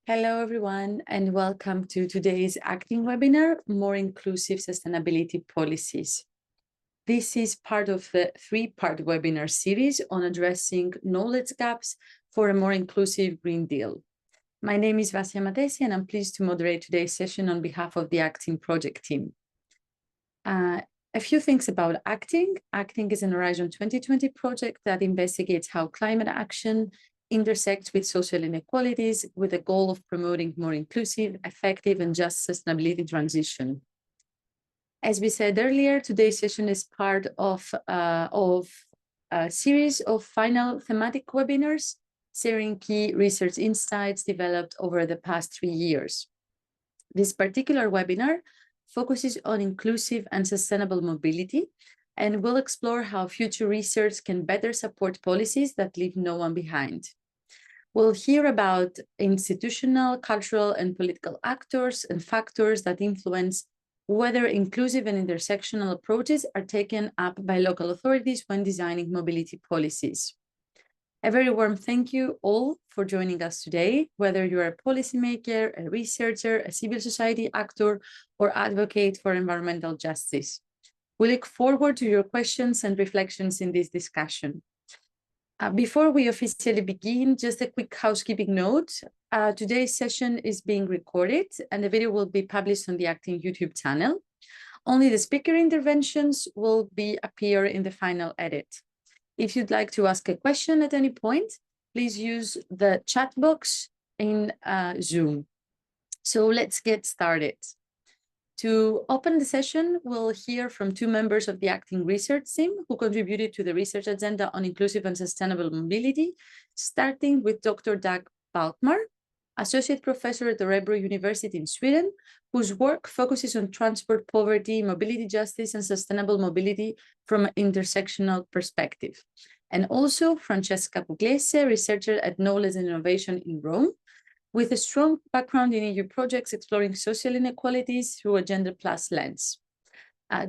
Hello, everyone, and welcome to today's ACCTING webinar, More Inclusive Sustainability Policies. This is part of the three-part webinar series on addressing knowledge gaps for a more inclusive Green Deal. My name is Vasia Matesi, and I'm pleased to moderate today's session on behalf of the ACCTING project team. A few things about ACCTING. ACCTING is an Horizon 2020 project that investigates how climate action intersects with social inequalities with the goal of promoting more inclusive, effective, and just sustainability transition. As we said earlier, today's session is part of a series of final thematic webinars, sharing key research insights developed over the past 3 years. This particular webinar focuses on inclusive and sustainable mobility, and will explore how future research can better support policies that leave no one behind. We'll hear about institutional, cultural, and political actors and factors that influence whether inclusive and intersectional approaches are taken up by local authorities when designing mobility policies. A very warm thank you all for joining us today, whether you're a policymaker, a researcher, a civil society actor, or advocate for environmental justice. We look forward to your questions and reflections in this discussion. Before we officially begin, just a quick housekeeping note. Today's session is being recorded and the video will be published on the ACCTING YouTube channel. Only the speaker interventions will appear in the final edit. If you'd like to ask a question at any point, please use the chat box in Zoom. So let's get started. To open the session, we'll hear from two members of the ACCTING research team who contributed to the research agenda on inclusive and sustainable mobility, starting with Dr. Dag Balkmar, Associate Professor at Örebro University in Sweden, whose work focuses on transport poverty, mobility justice, and sustainable mobility from an intersectional perspective. And also Francesca Pugliese, researcher at Knowledge and Innovation in Rome, with a strong background in EU projects exploring social inequalities through a gender plus lens.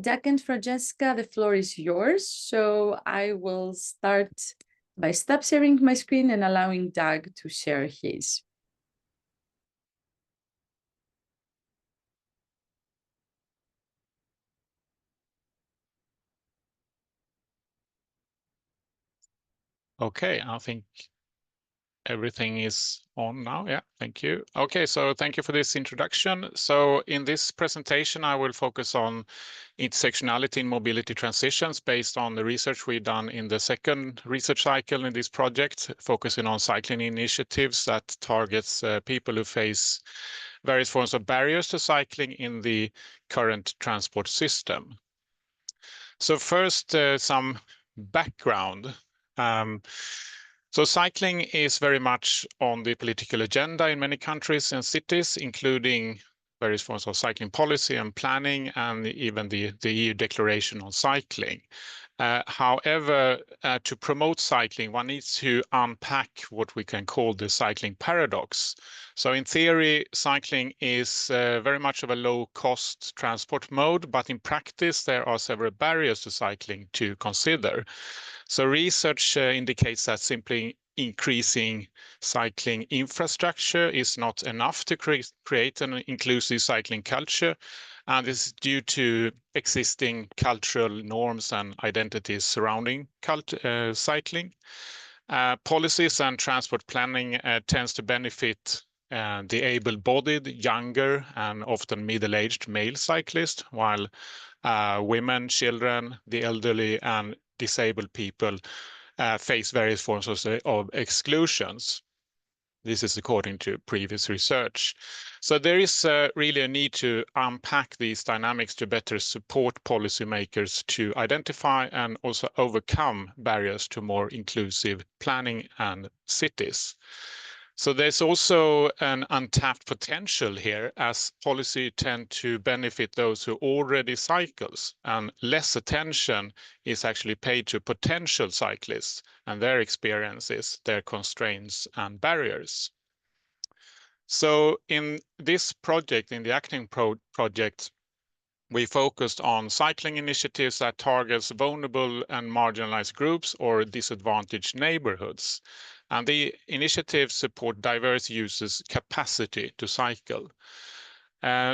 Dag and Francesca, the floor is yours. So I will start by stop sharing my screen and allowing Dag to share his. Okay, I think everything is on now. Yeah, thank you. Okay, so thank you for this introduction. So in this presentation, I will focus on intersectionality in mobility transitions based on the research we've done in the second research cycle in this project, focusing on cycling initiatives that targets people who face various forms of barriers to cycling in the current transport system. So first, some background. So cycling is very much on the political agenda in many countries and cities, including various forms of cycling policy and planning, and even the EU Declaration on Cycling. However, to promote cycling, one needs to unpack what we can call the cycling paradox. So in theory, cycling is very much of a low-cost transport mode, but in practice, there are several barriers to cycling to consider. So research indicates that simply increasing cycling infrastructure is not enough to create an inclusive cycling culture, and this is due to existing cultural norms and identities surrounding cycling. Policies and transport planning tends to benefit the able-bodied, younger, and often middle-aged male cyclists, while women, children, the elderly, and disabled people face various forms of exclusions. This is according to previous research. So there is really a need to unpack these dynamics to better support policymakers to identify and also overcome barriers to more inclusive planning and cities. So there's also an untapped potential here, as policy tend to benefit those who already cycles, and less attention is actually paid to potential cyclists and their experiences, their constraints and barriers. So in this project, in the ACCTING project, we focused on cycling initiatives that targets vulnerable and marginalized groups or disadvantaged neighborhoods. And the initiatives support diverse users' capacity to cycle.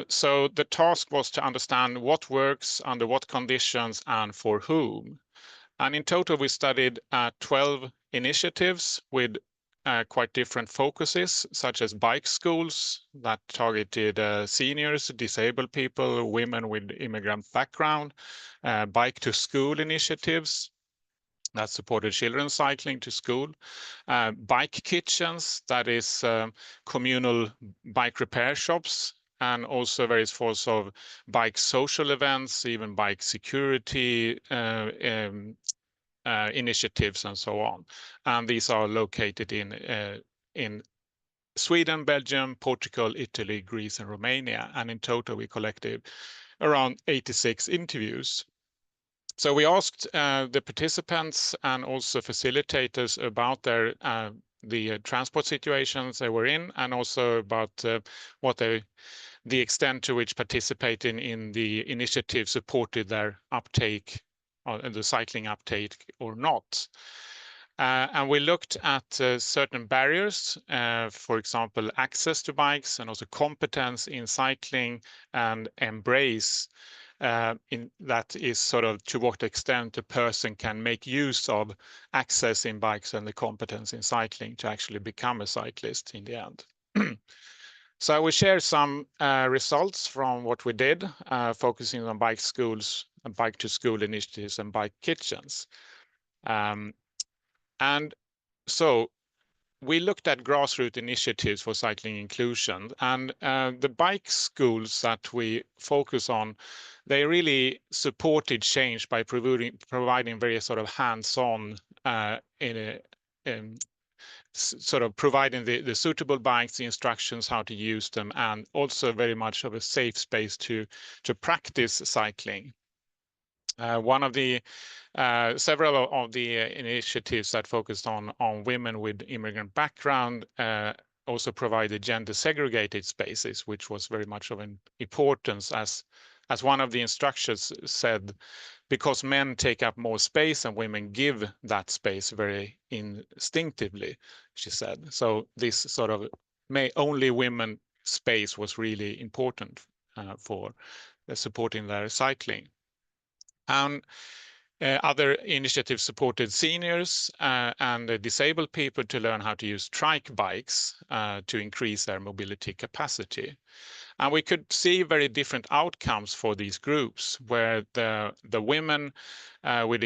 So the task was to understand what works, under what conditions, and for whom. And in total, we studied 12 initiatives with quite different focuses, such as bike schools that targeted seniors, disabled people, women with immigrant background, bike to school initiatives that supported children cycling to school, bike kitchens, that is communal bike repair shops, and also various forms of bike social events, even bike security initiatives, and so on. And these are located in Sweden, Belgium, Portugal, Italy, Greece, and Romania. And in total, we collected around 86 interviews. So we asked the participants and also facilitators about the transport situations they were in, and also about the extent to which participating in the initiative supported their uptake, or the cycling uptake, or not. And we looked at certain barriers, for example, access to bikes, and also competence in cycling, and embrace in that is sort of to what extent a person can make use of access in bikes and the competence in cycling to actually become a cyclist in the end. So I will share some results from what we did, focusing on bike schools and bike to school initiatives and bike kitchens. And so we looked at grassroots initiatives for cycling inclusion, and the bike schools that we focus on, they really supported change by providing very sort of hands-on sort of providing the suitable bikes, the instructions how to use them, and also very much of a safe space to practice cycling. One of the several of the initiatives that focused on women with immigrant background also provided gender segregated spaces, which was very much of an importance, as one of the instructors said, because men take up more space and women give that space very instinctively, she said. So this sort of only women space was really important for supporting their cycling. And other initiatives supported seniors and disabled people to learn how to use trike bikes to increase their mobility capacity. And we could see very different outcomes for these groups, where the women with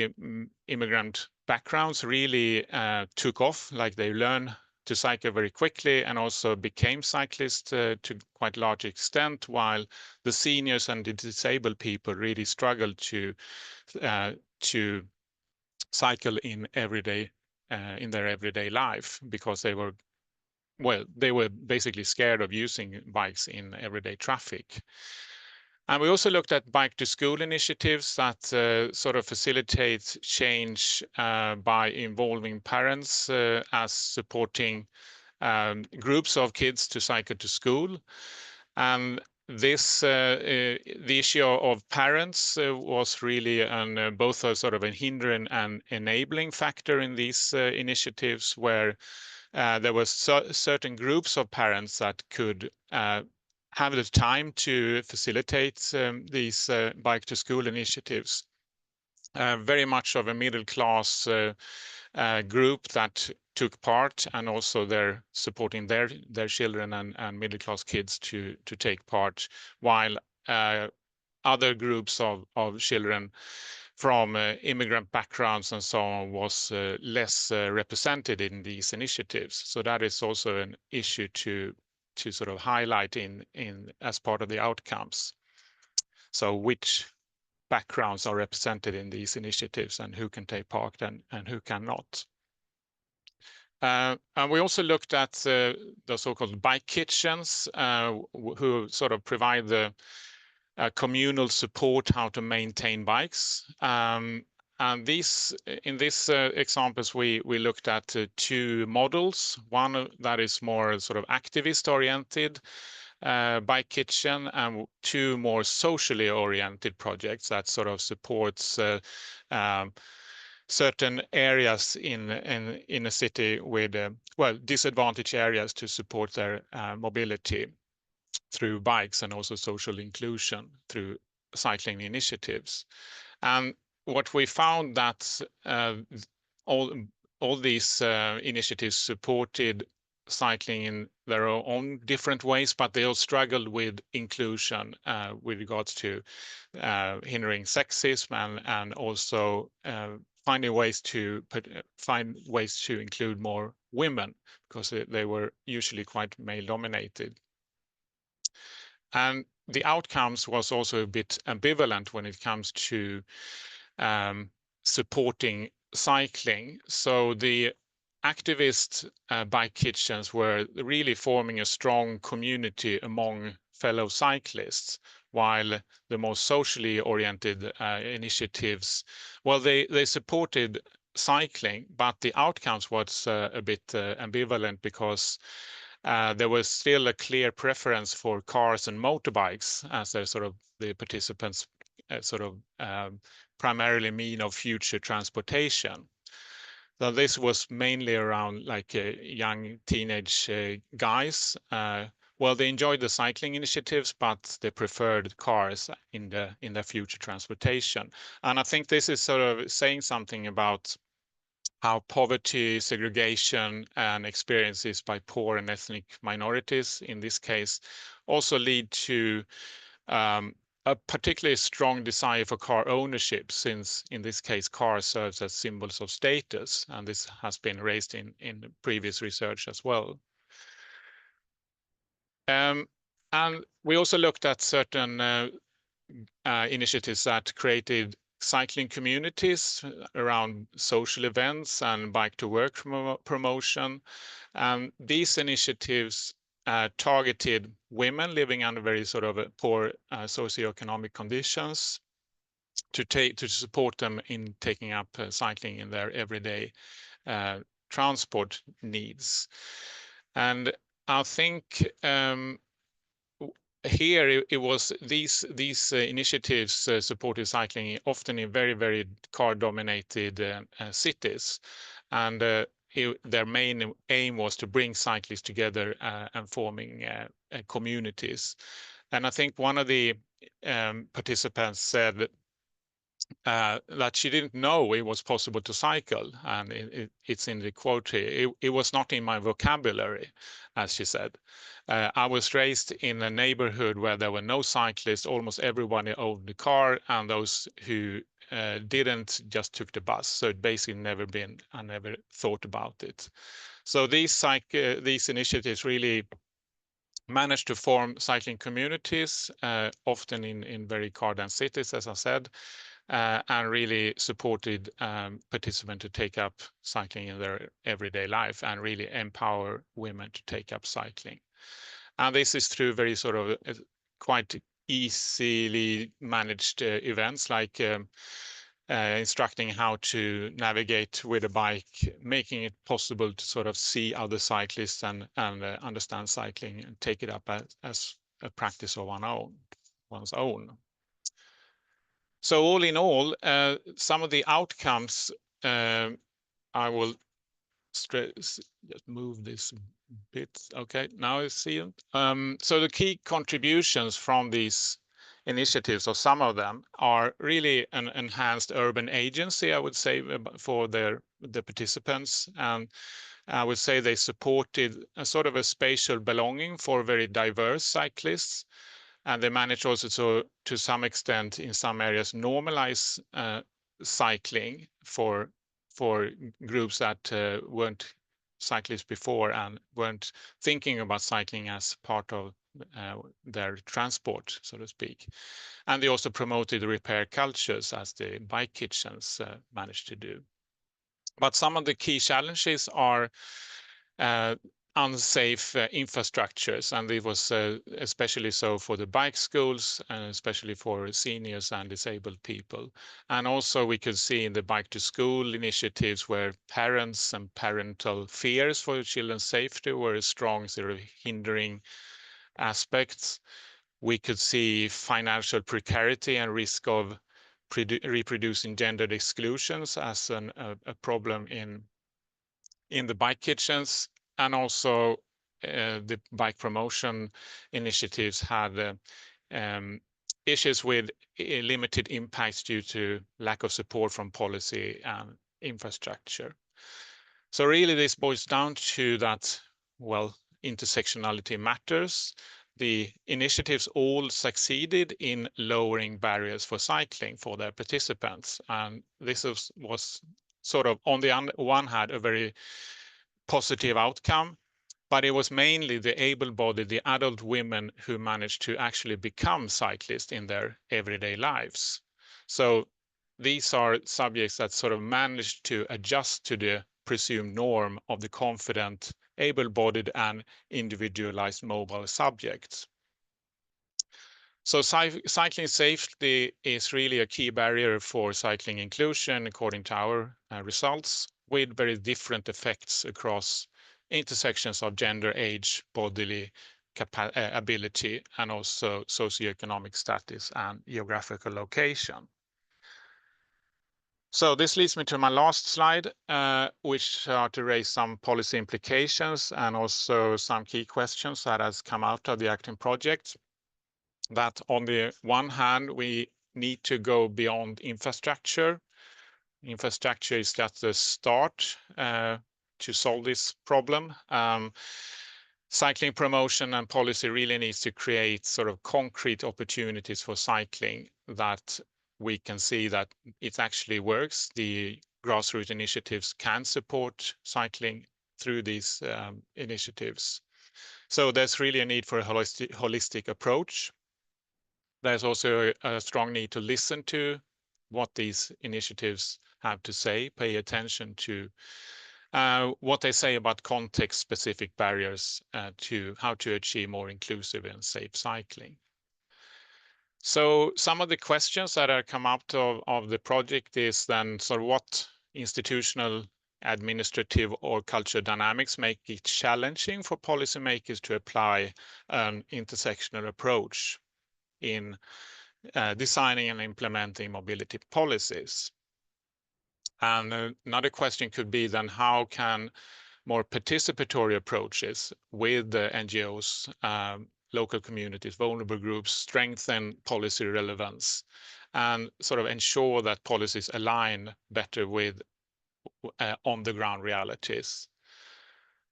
immigrant backgrounds really took off, like they learned to cycle very quickly and also became cyclists to quite large extent, while the seniors and the disabled people really struggled to cycle in their everyday life, because they were basically scared of using bikes in everyday traffic. And we also looked at bike to school initiatives that sort of facilitate change by involving parents as supporting groups of kids to cycle to school. And this the issue of parents was really both a sort of a hindering and enabling factor in these initiatives, where there was certain groups of parents that could have the time to facilitate these bike to school initiatives. Very much of a middle class group that took part, and also they're supporting their children and middle class kids to take part, while other groups of children from immigrant backgrounds and so on was less represented in these initiatives. So that is also an issue to sort of highlight in as part of the outcomes. So which backgrounds are represented in these initiatives, and who can take part and who cannot. And we also looked at the so-called bike kitchens, who sort of provide the communal support how to maintain bikes. And in these examples, we looked at two models. One that is more sort of activist-oriented bike kitchen, and two more socially oriented projects that sort of supports certain areas in a city with well, disadvantaged areas to support their mobility through bikes, and also social inclusion through cycling initiatives. And what we found that all these initiatives supported cycling in their own different ways, but they all struggled with inclusion with regards to hindering sexism, and also finding ways to find ways to include more women, because they were usually quite male dominated. And the outcomes was also a bit ambivalent when it comes to supporting cycling. So the activist bike kitchens were really forming a strong community among fellow cyclists, while the more socially oriented initiatives, well, they supported cycling, but the outcomes was a bit ambivalent, because there was still a clear preference for cars and motorbikes as a sort of the participants' sort of primarily mean of future transportation. So this was mainly around like young teenage guys. Well, they enjoyed the cycling initiatives, but they preferred cars in the future transportation. And I think this is sort of saying something about how poverty, segregation, and experiences by poor and ethnic minorities, in this case, also lead to a particularly strong desire for car ownership, since in this case, car serves as symbols of status, and this has been raised in previous research as well. And we also looked at certain initiatives that created cycling communities around social events and bike to work promotion. And these initiatives targeted women living under very sort of poor socioeconomic conditions to support them in taking up cycling in their everyday transport needs. And I think here it was these initiatives supported cycling often in very car dominated cities, and their main aim was to bring cyclists together and forming communities. And I think one of the participants said that she didn't know it was possible to cycle, and it's in the quote here. It was not in my vocabulary, as she said. I was raised in a neighborhood where there were no cyclists. Almost everyone owned a car, and those who didn't just took the bus. So it basically I never thought about it. So these initiatives really managed to form cycling communities, often in very car-dense cities, as I said, and really supported participants to take up cycling in their everyday life, and really empower women to take up cycling. And this is through very sort of quite easily managed events, like instructing how to navigate with a bike, making it possible to sort of see other cyclists and understand cycling and take it up as a practice of one's own. So all in all, some of the outcomes, I will just move this bit. Okay, now I see it. So the key contributions from these initiatives, or some of them, are really an enhanced urban agency, I would say, for the participants. And I would say they supported a sort of a spatial belonging for very diverse cyclists. And they managed also to some extent, in some areas, normalize cycling for groups that weren't cyclists before and weren't thinking about cycling as part of their transport, so to speak. And they also promoted repair cultures, as the bike kitchens managed to do. But some of the key challenges are unsafe infrastructures, and it was especially so for the bike schools, and especially for seniors and disabled people. And also we could see in the bike to school initiatives where parents and parental fears for children's safety were a strong sort of hindering aspects. We could see financial precarity and risk of reproducing gendered exclusions as a problem in the bike kitchens, and also the bike promotion initiatives had issues with limited impacts due to lack of support from policy and infrastructure. So really this boils down to that, well, intersectionality matters. The initiatives all succeeded in lowering barriers for cycling for their participants. And this was sort of, on the one hand, a very positive outcome, but it was mainly the able-bodied, the adult women who managed to actually become cyclists in their everyday lives. So these are subjects that sort of managed to adjust to the presumed norm of the confident, able-bodied and individualized mobile subjects. So cycling safety is really a key barrier for cycling inclusion, according to our results, with very different effects across intersections of gender, age, bodily ability, and also socioeconomic status and geographical location. So this leads me to my last slide, which are to raise some policy implications and also some key questions that has come out of the ACCTING project. That on the one hand, we need to go beyond infrastructure. Infrastructure is just the start to solve this problem. Cycling promotion and policy really needs to create sort of concrete opportunities for cycling that we can see that it actually works. The grassroots initiatives can support cycling through these initiatives. So there's really a need for a holistic approach. There's also a strong need to listen to what these initiatives have to say, pay attention to what they say about context-specific barriers to how to achieve more inclusive and safe cycling. So some of the questions that have come out of the project is then, so what institutional, administrative or cultural dynamics make it challenging for policymakers to apply an intersectional approach in designing and implementing mobility policies? And another question could be then, how can more participatory approaches with the NGOs, local communities, vulnerable groups, strengthen policy relevance and sort of ensure that policies align better with on-the-ground realities?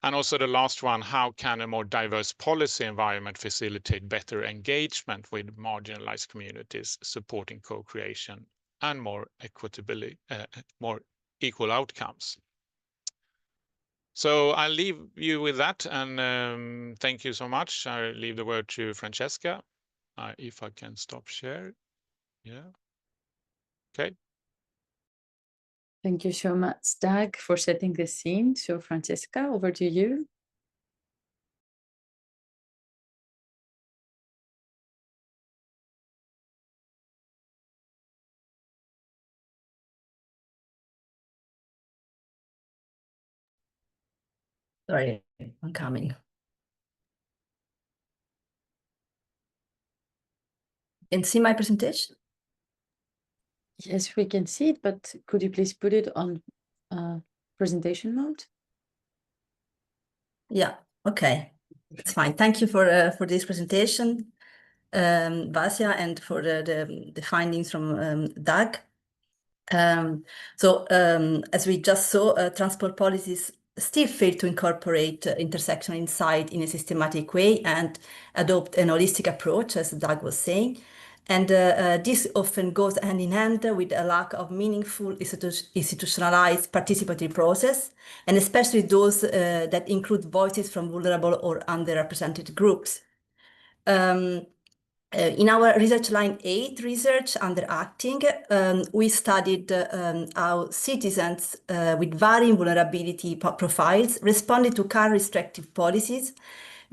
And also the last one, how can a more diverse policy environment facilitate better engagement with marginalized communities, supporting co-creation and more equitably, more equal outcomes? So I'll leave you with that, and thank you so much. I'll leave the word to Francesca, if I can stop share. Yeah. Okay. Thank you so much, Doug, for setting the scene. So Francesca, over to you. Sorry, I'm coming. Can you see my presentation? Yes, we can see it, but could you please put it on presentation mode? Yeah, okay, it's fine. Thank you for this presentation, Vasya, and for the findings from Doug. As we just saw, transport policies still fail to incorporate intersectional insight in a systematic way and adopt an holistic approach, as Doug was saying. And this often goes hand in hand with a lack of meaningful institutionalized participatory process, and especially those that include voices from vulnerable or underrepresented groups. In our research line 8 research under ACCTING, we studied how citizens with varying vulnerability profiles responded to car restrictive policies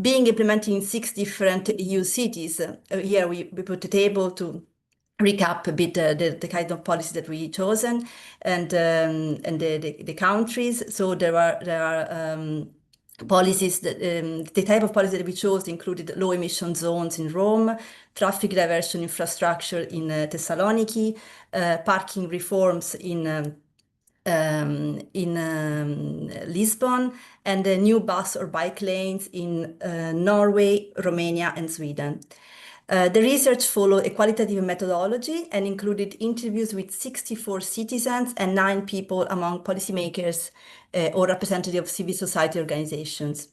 being implemented in 6 different EU cities. Here we put a table to recap a bit the kind of policies that we chosen and the countries. So there are policies, the type of policy that we chose included low emission zones in Rome, traffic diversion infrastructure in Thessaloniki, parking reforms in Lisbon, and new bus or bike lanes in Norway, Romania, and Sweden. The research followed a qualitative methodology and included interviews with 64 citizens and 9 people among policymakers or representatives of civil society organizations.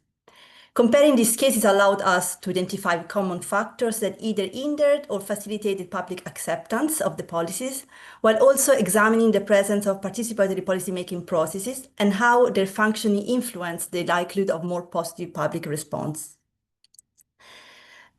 Comparing these cases allowed us to identify common factors that either hindered or facilitated public acceptance of the policies, while also examining the presence of participatory policymaking processes and how their functioning influenced the likelihood of more positive public response.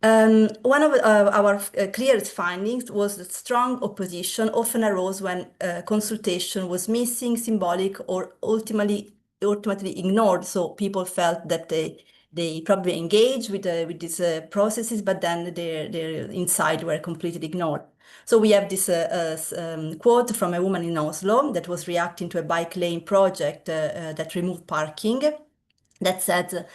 One of our clearest findings was that strong opposition often arose when consultation was missing, symbolic, or ultimately ignored. So people felt that they probably engaged with these processes, but then their inside were completely ignored. So we have this quote from a woman in Oslo that was reacting to a bike lane project that removed parking, that said,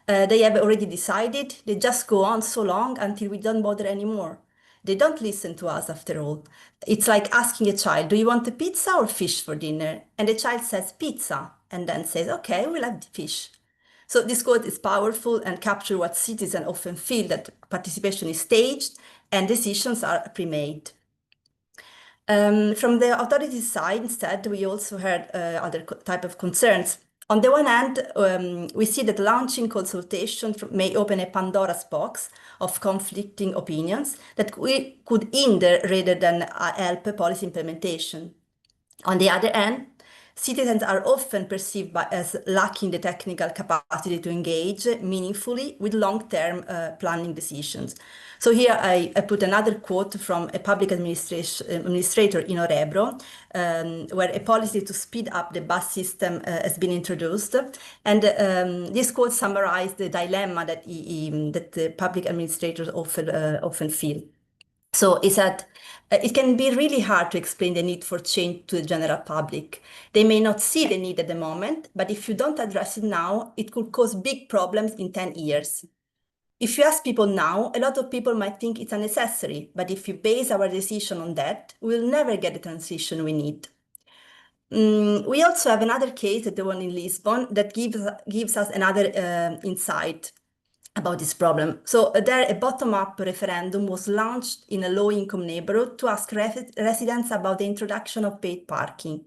they have already decided, they just go on so long until we don't bother anymore. They don't listen to us after all. It's like asking a child, do you want a pizza or fish for dinner? And the child says pizza, and then says, okay, we'll have the fish. So this quote is powerful and captures what citizens often feel, that participation is staged and decisions are pre-made. From the authorities' side, instead, we also heard other type of concerns. On the one hand, we see that launching consultation may open a Pandora's box of conflicting opinions that could hinder rather than help policy implementation. On the other hand, citizens are often perceived as lacking the technical capacity to engage meaningfully with long-term planning decisions. So here I put another quote from a public administrator in Orebro, where a policy to speed up the bus system has been introduced. And this quote summarized the dilemma that the public administrators often feel. So he said, it can be really hard to explain the need for change to the general public. They may not see the need at the moment, but if you don't address it now, it could cause big problems in 10 years. If you ask people now, a lot of people might think it's unnecessary, but if you base our decision on that, we'll never get the transition we need. We also have another case, the one in Lisbon, that gives us another insight about this problem. So there, a bottom-up referendum was launched in a low-income neighborhood to ask residents about the introduction of paid parking.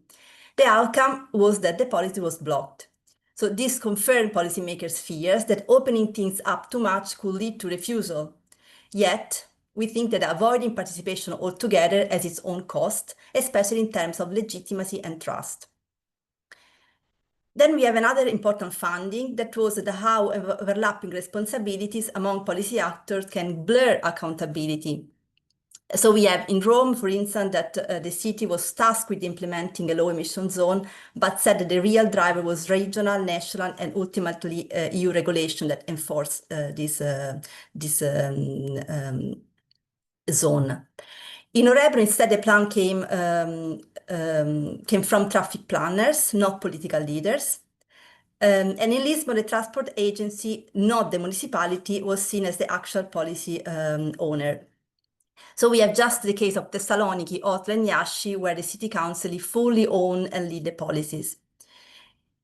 The outcome was that the policy was blocked. So this confirmed policymakers' fears that opening things up too much could lead to refusal. Yet, we think that avoiding participation altogether has its own cost, especially in terms of legitimacy and trust. Then we have another important finding, that was how overlapping responsibilities among policy actors can blur accountability. So we have in Rome, for instance, that the city was tasked with implementing a low emission zone, but said that the real driver was regional, national, and ultimately EU regulation that enforced this zone. In Orebro, instead, the plan came from traffic planners, not political leaders. And in Lisbon, the transport agency, not the municipality, was seen as the actual policy owner. So we have just the case of Thessaloniki, Oslo, and Iași, where the city council fully own and lead the policies.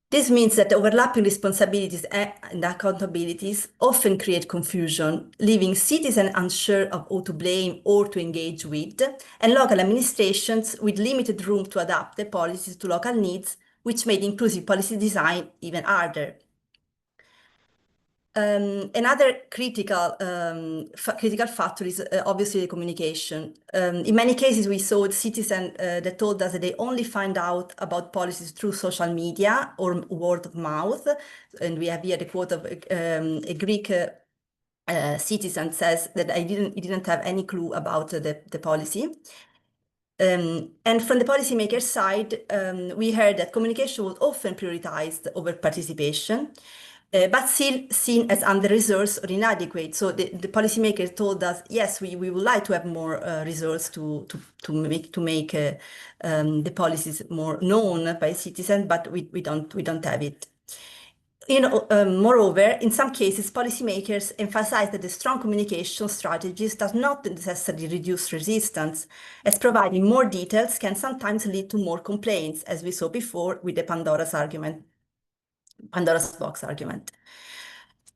This means that overlapping responsibilities and accountabilities often create confusion, leaving citizens unsure of who to blame or to engage with, and local administrations with limited room to adapt the policies to local needs, which made inclusive policy design even harder. Another critical factor is obviously the communication. In many cases, we saw citizens that told us that they only find out about policies through social media or word of mouth. And we have here the quote of a Greek citizen says that he didn't have any clue about the policy. And from the policymaker side, we heard that communication was often prioritized over participation. But still seen as under-resourced or inadequate. So the policymakers told us, yes, we would like to have more resources to make the policies more known by citizens, but we don't have it. Moreover, in some cases, policymakers emphasize that the strong communication strategies does not necessarily reduce resistance, as providing more details can sometimes lead to more complaints, as we saw before with the Pandora's box argument.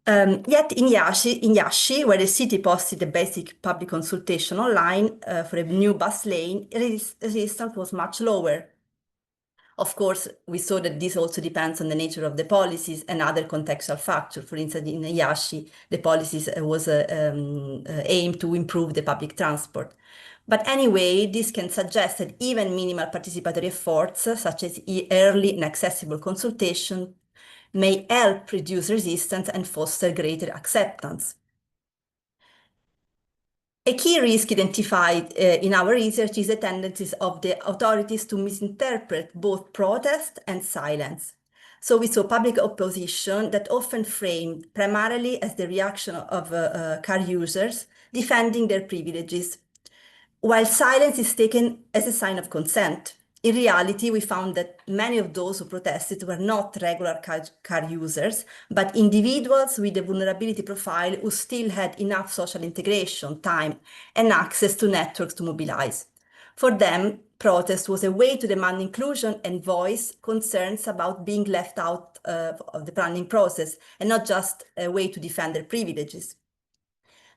Yet in Yashi, where the city posted a basic public consultation online for a new bus lane, resistance was much lower. Of course, we saw that this also depends on the nature of the policies and other contextual factors. For instance, in Yashi, the policies was aimed to improve the public transport. But anyway, this can suggest that even minimal participatory efforts, such as early and accessible consultation, may help reduce resistance and foster greater acceptance. A key risk identified in our research is the tendencies of the authorities to misinterpret both protest and silence. So we saw public opposition that often framed primarily as the reaction of car users defending their privileges, while silence is taken as a sign of consent. In reality, we found that many of those who protested were not regular car users, but individuals with a vulnerability profile who still had enough social integration, time, and access to networks to mobilize. For them, protest was a way to demand inclusion and voice concerns about being left out of the planning process, and not just a way to defend their privileges.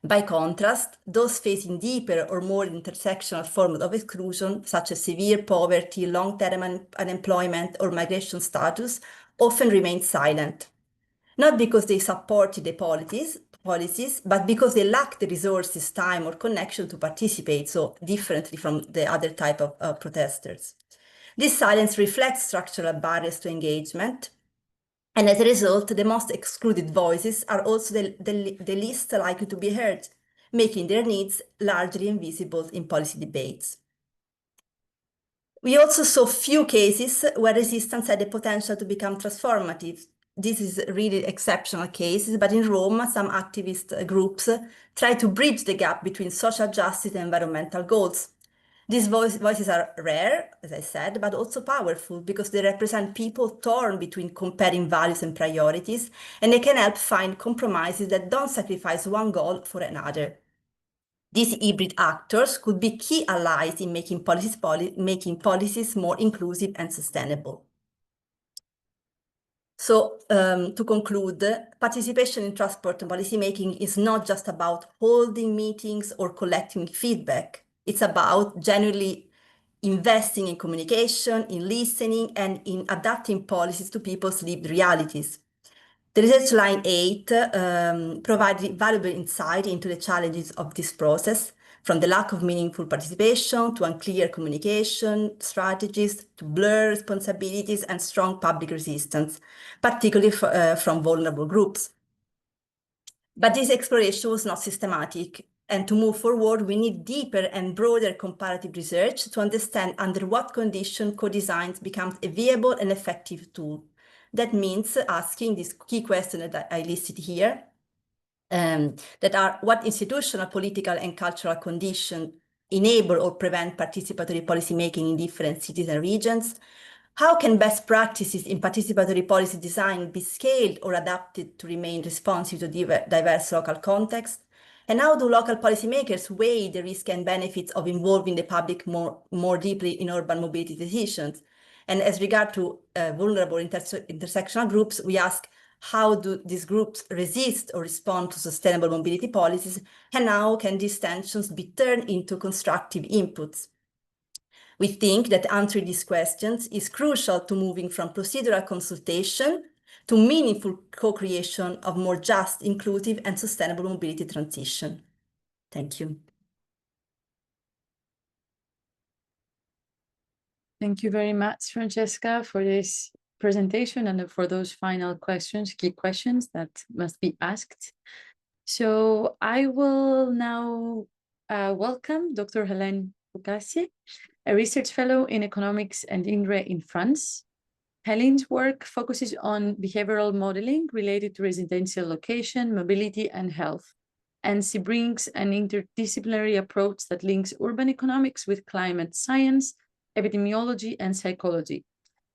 By contrast, those facing deeper or more intersectional forms of exclusion, such as severe poverty, long-term unemployment, or migration status, often remain silent. Not because they supported the policies, but because they lack the resources, time, or connection to participate, so differently from the other type of protesters. This silence reflects structural barriers to engagement, and as a result, the most excluded voices are also the least likely to be heard, making their needs largely invisible in policy debates. We also saw few cases where resistance had the potential to become transformative. This is really exceptional cases, but in Rome, some activist groups try to bridge the gap between social justice and environmental goals. These voices are rare, as I said, but also powerful because they represent people torn between comparing values and priorities, and they can help find compromises that don't sacrifice one goal for another. These hybrid actors could be key allies in making policies more inclusive and sustainable. So, to conclude, participation in transport and policymaking is not just about holding meetings or collecting feedback. It's about genuinely investing in communication, in listening, and in adapting policies to people's lived realities. The research line 8 provided valuable insight into the challenges of this process, from the lack of meaningful participation to unclear communication strategies to blurred responsibilities and strong public resistance, particularly from vulnerable groups. But this exploration was not systematic, and to move forward, we need deeper and broader comparative research to understand under what conditions co-design becomes a viable and effective tool. That means asking this key question that I listed here, that are what institutional, political, and cultural conditions enable or prevent participatory policymaking in different cities and regions? How can best practices in participatory policy design be scaled or adapted to remain responsive to diverse local contexts? And how do local policymakers weigh the risks and benefits of involving the public more deeply in urban mobility decisions? And as regard to vulnerable intersectional groups, we ask, how do these groups resist or respond to sustainable mobility policies? And how can these tensions be turned into constructive inputs? We think that answering these questions is crucial to moving from procedural consultation to meaningful co-creation of more just, inclusive, and sustainable mobility transition. Thank you. Thank you very much, Francesca, for this presentation and for those final questions, key questions that must be asked. So I will now welcome Dr. Hélène Foucassier, a research fellow in economics and INRE in France. Helene's work focuses on behavioral modeling related to residential location, mobility, and health. And she brings an interdisciplinary approach that links urban economics with climate science, epidemiology, and psychology.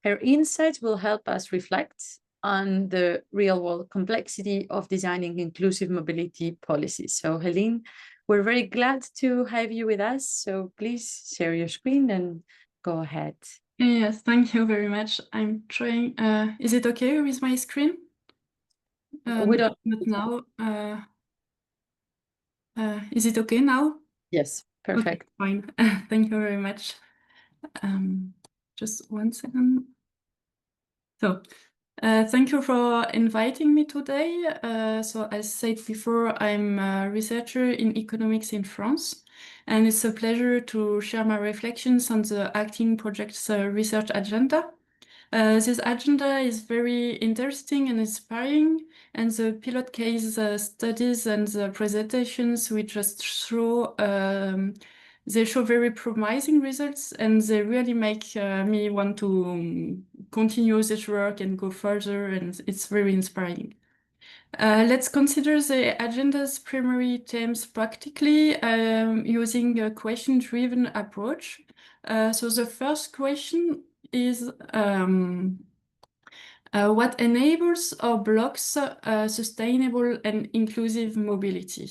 Her insights will help us reflect on the real world complexity of designing inclusive mobility policies. So Helene, we're very glad to have you with us. So please share your screen and go ahead. Yes, thank you very much. I'm trying, is it okay with my screen? We don't. Not now. Is it okay now? Yes, perfect. Okay, fine. Thank you very much. Just 1 second. So, thank you for inviting me today. So as said before, I'm a researcher in economics in France, and it's a pleasure to share my reflections on the ACCTING project's research agenda. This agenda is very interesting and inspiring, and the pilot case studies and the presentations we just saw, they show very promising results, and they really make me want to continue this work and go further, and it's very inspiring. Let's consider the agenda's primary themes practically using a question-driven approach. So the first question is what enables or blocks sustainable and inclusive mobility?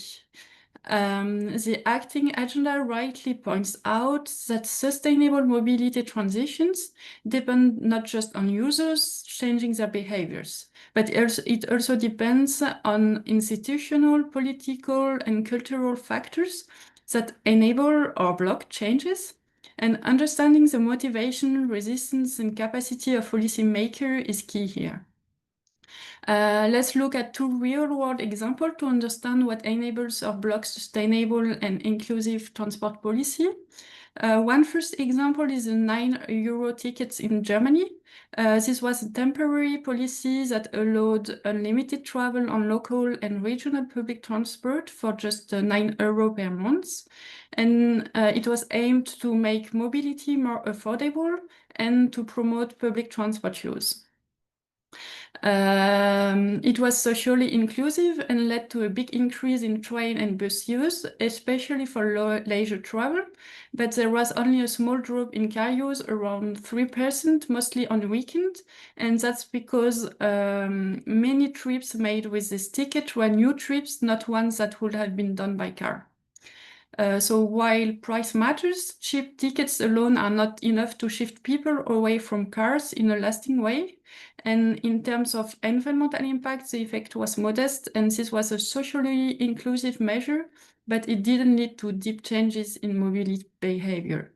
The ACCTING agenda rightly points out that sustainable mobility transitions depend not just on users changing their behaviors, but it also depends on institutional, political, and cultural factors that enable or block changes. And understanding the motivation, resistance, and capacity of policymakers is key here. Let's look at 2 real-world examples to understand what enables or blocks sustainable and inclusive transport policy. One first example is the 9 euro tickets in Germany. This was a temporary policy that allowed unlimited travel on local and regional public transport for just 9 euro per month. And it was aimed to make mobility more affordable and to promote public transport use. It was socially inclusive and led to a big increase in train and bus use, especially for leisure travel, but there was only a small drop in car use, around 3%, mostly on the weekend, and that's because many trips made with this ticket were new trips, not ones that would have been done by car. So while price matters, cheap tickets alone are not enough to shift people away from cars in a lasting way. And in terms of environmental impact, the effect was modest, and this was a socially inclusive measure, but it didn't lead to deep changes in mobility behavior.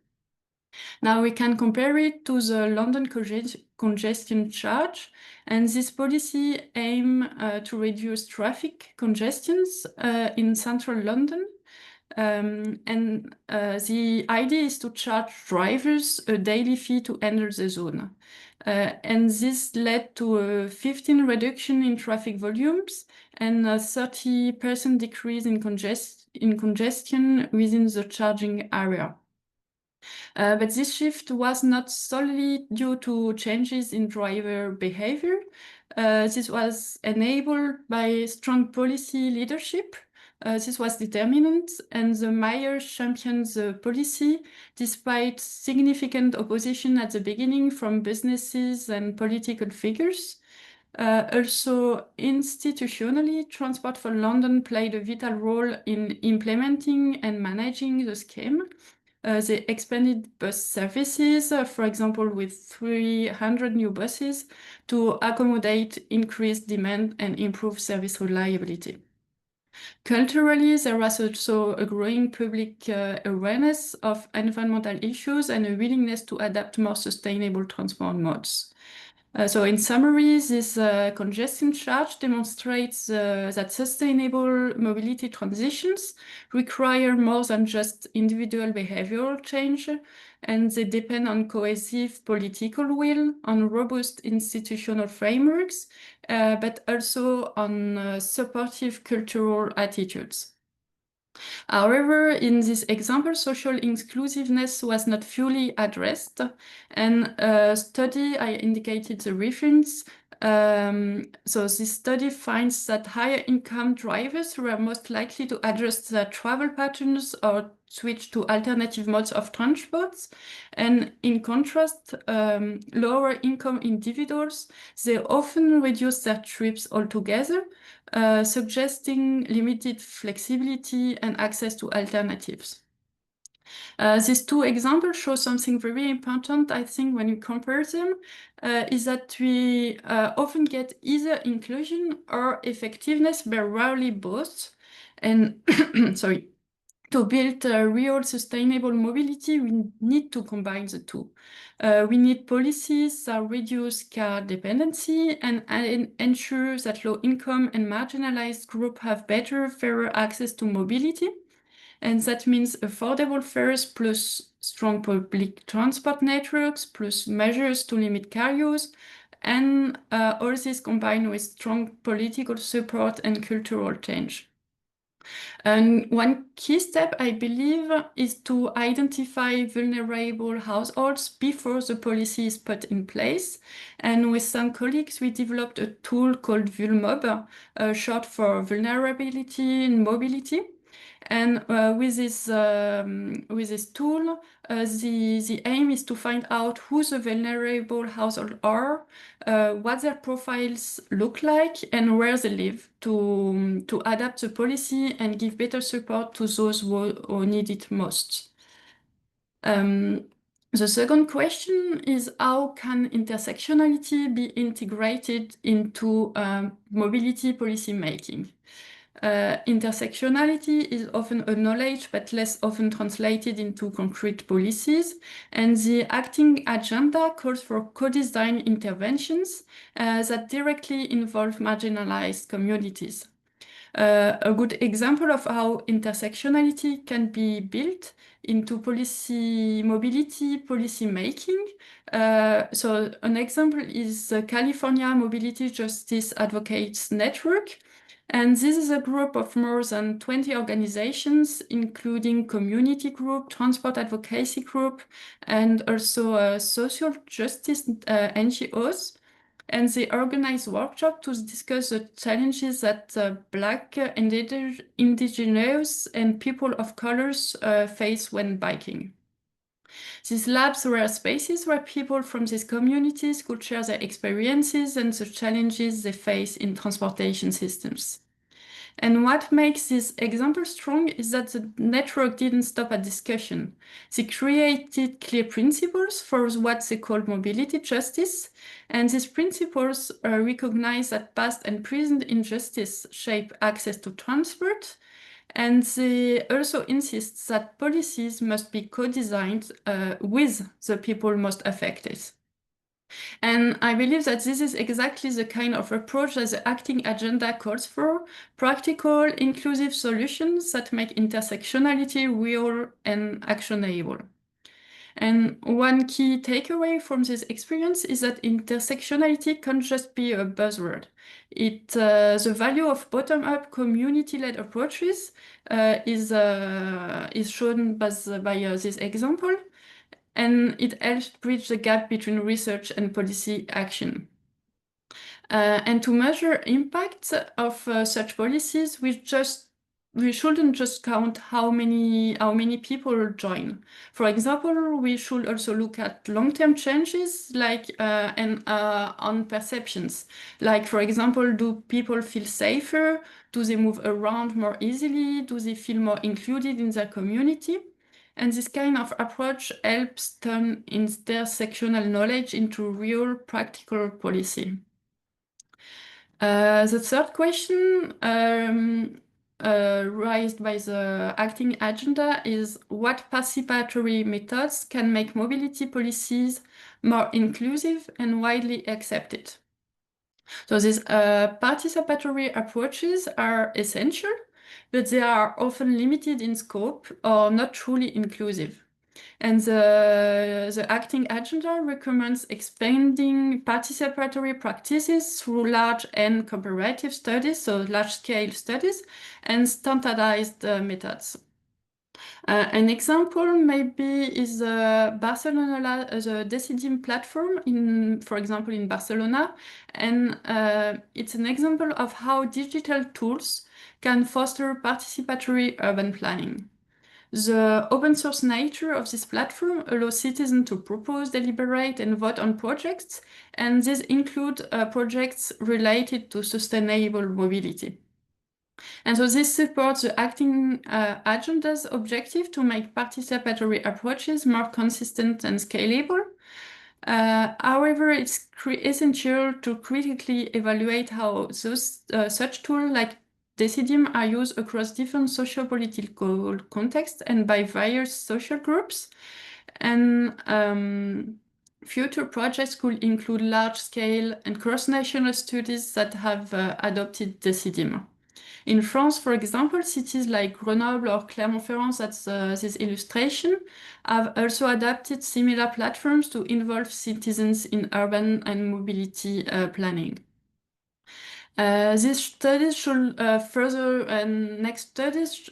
Now we can compare it to the London congestion charge, and this policy aims to reduce traffic congestions in central London. And the idea is to charge drivers a daily fee to enter the zone. And this led to a 15% reduction in traffic volumes and a 30% decrease in congestion within the charging area. But this shift was not solely due to changes in driver behavior. This was enabled by strong policy leadership. This was determinant, and the mayor championed the policy despite significant opposition at the beginning from businesses and political figures. Also, institutionally, Transport for London played a vital role in implementing and managing the scheme. They expanded bus services, for example, with 300 new buses to accommodate increased demand and improve service reliability. Culturally, there was also a growing public awareness of environmental issues and a willingness to adapt more sustainable transport modes. So in summary, this congestion charge demonstrates that sustainable mobility transitions require more than just individual behavioral change, and they depend on cohesive political will, on robust institutional frameworks, but also on supportive cultural attitudes. However, in this example, social inclusiveness was not fully addressed, and a study I indicated the reference So this study finds that higher income drivers were most likely to adjust their travel patterns or switch to alternative modes of transport. And in contrast, lower income individuals, they often reduce their trips altogether, suggesting limited flexibility and access to alternatives. These two examples show something very important, I think, when you compare them, is that we often get either inclusion or effectiveness, but rarely both. And sorry, to build real sustainable mobility, we need to combine the two. We need policies that reduce car dependency and ensure that low-income and marginalized groups have better, fairer access to mobility. And that means affordable fares plus strong public transport networks plus measures to limit car use, and all this combined with strong political support and cultural change. And one key step, I believe, is to identify vulnerable households before the policy is put in place. And with some colleagues, we developed a tool called VulMob, short for vulnerability and mobility. And with this tool, the aim is to find out who the vulnerable households are, what their profiles look like, and where they live to adapt the policy and give better support to those who need it most. The second question is, how can intersectionality be integrated into mobility policy making? Intersectionality is often a knowledge, but less often translated into concrete policies. And the acting agenda calls for co-design interventions that directly involve marginalized communities. A good example of how intersectionality can be built into policy mobility policy making. So an example is the California Mobility Justice Advocates Network. And this is a group of more than 20 organizations, including community group, transport advocacy group, and also social justice NGOs. And they organize workshops to discuss the challenges that Black, indigenous, and people of colors face when biking. These labs were spaces where people from these communities could share their experiences and the challenges they face in transportation systems. And what makes this example strong is that the network didn't stop at discussion. They created clear principles for what they call mobility justice, and these principles recognize that past and present injustice shape access to transport, and they also insist that policies must be co-designed with the people most affected. And I believe that this is exactly the kind of approach that the acting agenda calls for: practical, inclusive solutions that make intersectionality real and actionable. And one key takeaway from this experience is that intersectionality can't just be a buzzword. The value of bottom-up community-led approaches is shown by this example, and it helps bridge the gap between research and policy action. And to measure impact of such policies, we shouldn't just count how many people join. For example, we should also look at long-term changes, like on perceptions. Like, for example, do people feel safer? Do they move around more easily? Do they feel more included in their community? And this kind of approach helps turn intersectional knowledge into real practical policy. The third question raised by the acting agenda is, what participatory methods can make mobility policies more inclusive and widely accepted? So these participatory approaches are essential, but they are often limited in scope or not truly inclusive. And the acting agenda recommends expanding participatory practices through large and comparative studies, so large-scale studies, and standardized methods. An example maybe is Barcelona, the Decidim platform for example, in Barcelona, and it's an example of how digital tools can foster participatory urban planning. The open source nature of this platform allows citizens to propose, deliberate, and vote on projects, and these include projects related to sustainable mobility. And so this supports the acting agenda's objective to make participatory approaches more consistent and scalable. However, it's essential to critically evaluate how those such tools like Decidim are used across different socio-political contexts and by various social groups. And future projects could include large-scale and cross-national studies that have adopted Decidim. In France, for example, cities like Grenoble or Clermont-Ferrand, that's this illustration, have also adapted similar platforms to involve citizens in urban and mobility planning. These studies should next studies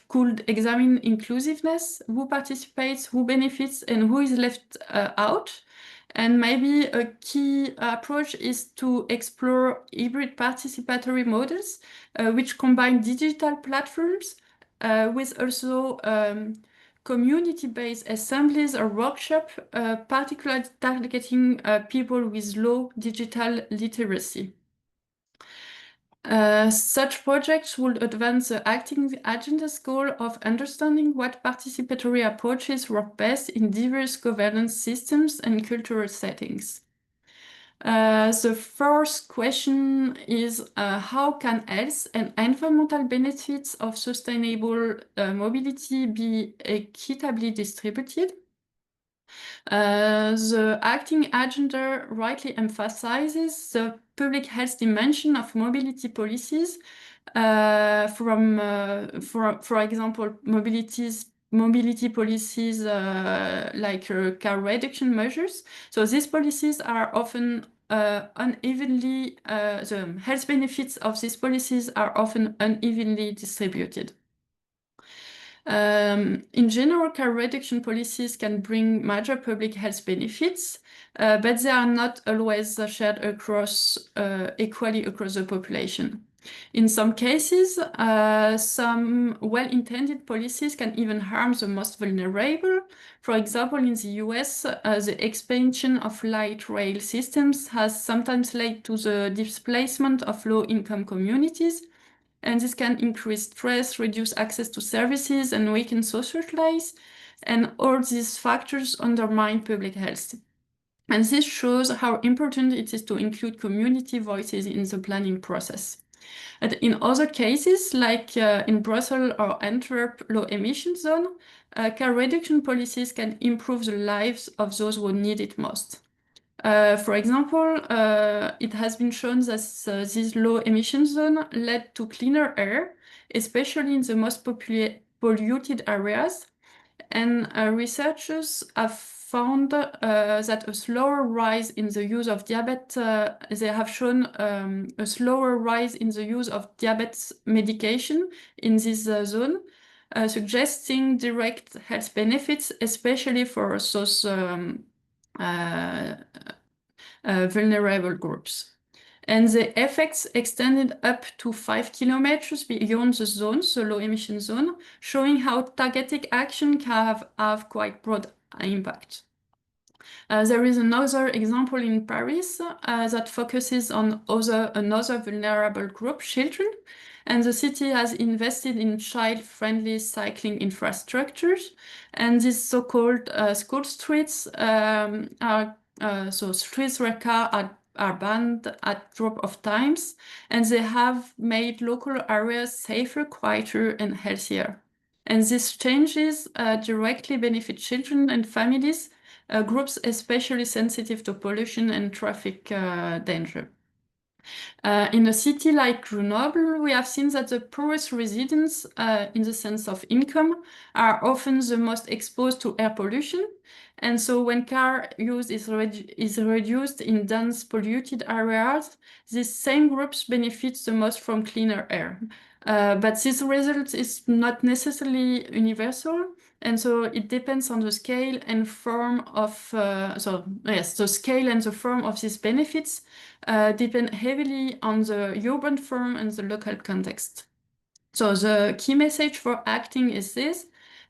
could examine inclusiveness, who participates, who benefits, and who is left out. And maybe a key approach is to explore hybrid participatory models, which combine digital platforms with also community-based assemblies or workshops, particularly targeting people with low digital literacy. Such projects would advance the acting agenda's goal of understanding what participatory approaches work best in diverse governance systems and cultural settings. The first question is how can health and environmental benefits of sustainable mobility be equitably distributed? The acting agenda rightly emphasizes the public health dimension of mobility policies for example, mobility policies like car reduction measures. So these policies are often unevenly, the health benefits of these policies are often unevenly distributed. In general, car reduction policies can bring major public health benefits, but they are not always shared equally across the population. In some cases, some well-intended policies can even harm the most vulnerable. For example, in the US, the expansion of light rail systems has sometimes led to the displacement of low-income communities, and this can increase stress, reduce access to services, and weaken social ties. And all these factors undermine public health. And this shows how important it is to include community voices in the planning process. And in other cases, like in Brussels or Antwerp low-emission zone, car reduction policies can improve the lives of those who need it most. For example, it has been shown that this low-emission zone led to cleaner air, especially in the most polluted areas. And researchers have found that a slower rise in the use of diabetes, they have shown a slower rise in the use of diabetes medication in this zone, suggesting direct health benefits, especially for those vulnerable groups. And the effects extended up to 5 kilometers beyond the zone, the low emission zone, showing how targeted action can have quite broad impact. There is another example in Paris that focuses on another vulnerable group, children, and the city has invested in child-friendly cycling infrastructures, and these so-called school streets are so streets where cars are banned at drop of times, and they have made local areas safer, quieter, and healthier. And these changes directly benefit children and families, groups especially sensitive to pollution and traffic danger. In a city like Grenoble, we have seen that the poorest residents, in the sense of income, are often the most exposed to air pollution. And so when car use is reduced in dense polluted areas, these same groups benefit the most from cleaner air. But this result is not necessarily universal, and so it depends on the scale and form of, the scale and the form of these benefits depend heavily on the urban form and the local context. So the key message for acting is this,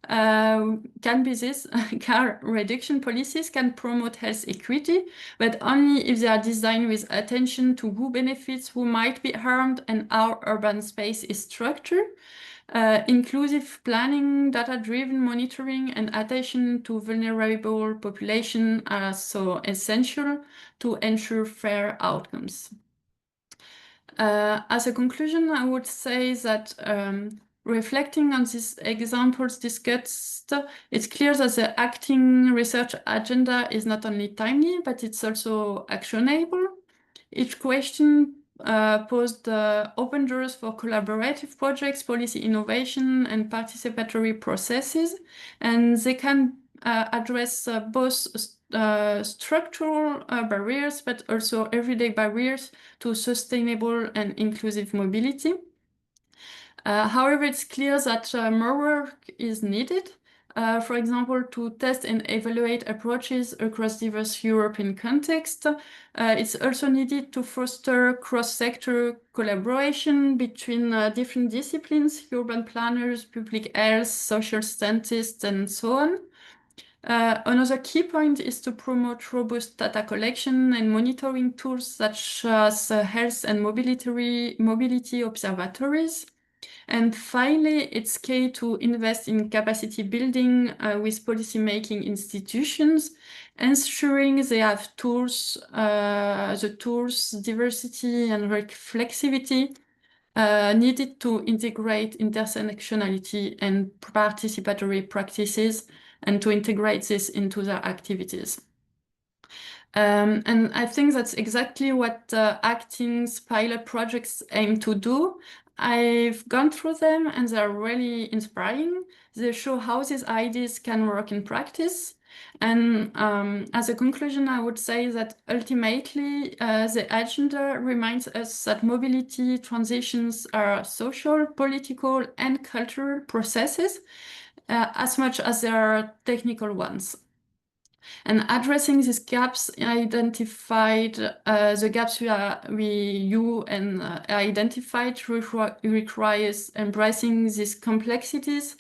can be this, car reduction policies can promote health equity, but only if they are designed with attention to who benefits, who might be harmed, and how urban space is structured. Inclusive planning, data-driven monitoring, and attention to vulnerable population are so essential to ensure fair outcomes. As a conclusion, I would say that reflecting on these examples discussed, it's clear that the acting research agenda is not only timely, but it's also actionable. Each question posed open doors for collaborative projects, policy innovation, and participatory processes, and they can address both structural barriers, but also everyday barriers to sustainable and inclusive mobility. However, it's clear that more work is needed. For example, to test and evaluate approaches across diverse European contexts. It's also needed to foster cross-sector collaboration between different disciplines, urban planners, public health, social scientists, and so on. Another key point is to promote robust data collection and monitoring tools such as health and mobility observatories. And finally, it's key to invest in capacity building with policymaking institutions, ensuring they have tools, the tools, diversity, and reflexivity needed to integrate intersectionality and participatory practices and to integrate this into their activities. And I think that's exactly what Acting's pilot projects aim to do. I've gone through them and they're really inspiring. They show how these ideas can work in practice. And as a conclusion, I would say that ultimately the agenda reminds us that mobility transitions are social, political, and cultural processes as much as they are technical ones. And addressing these gaps identified, the gaps you identified requires embracing these complexities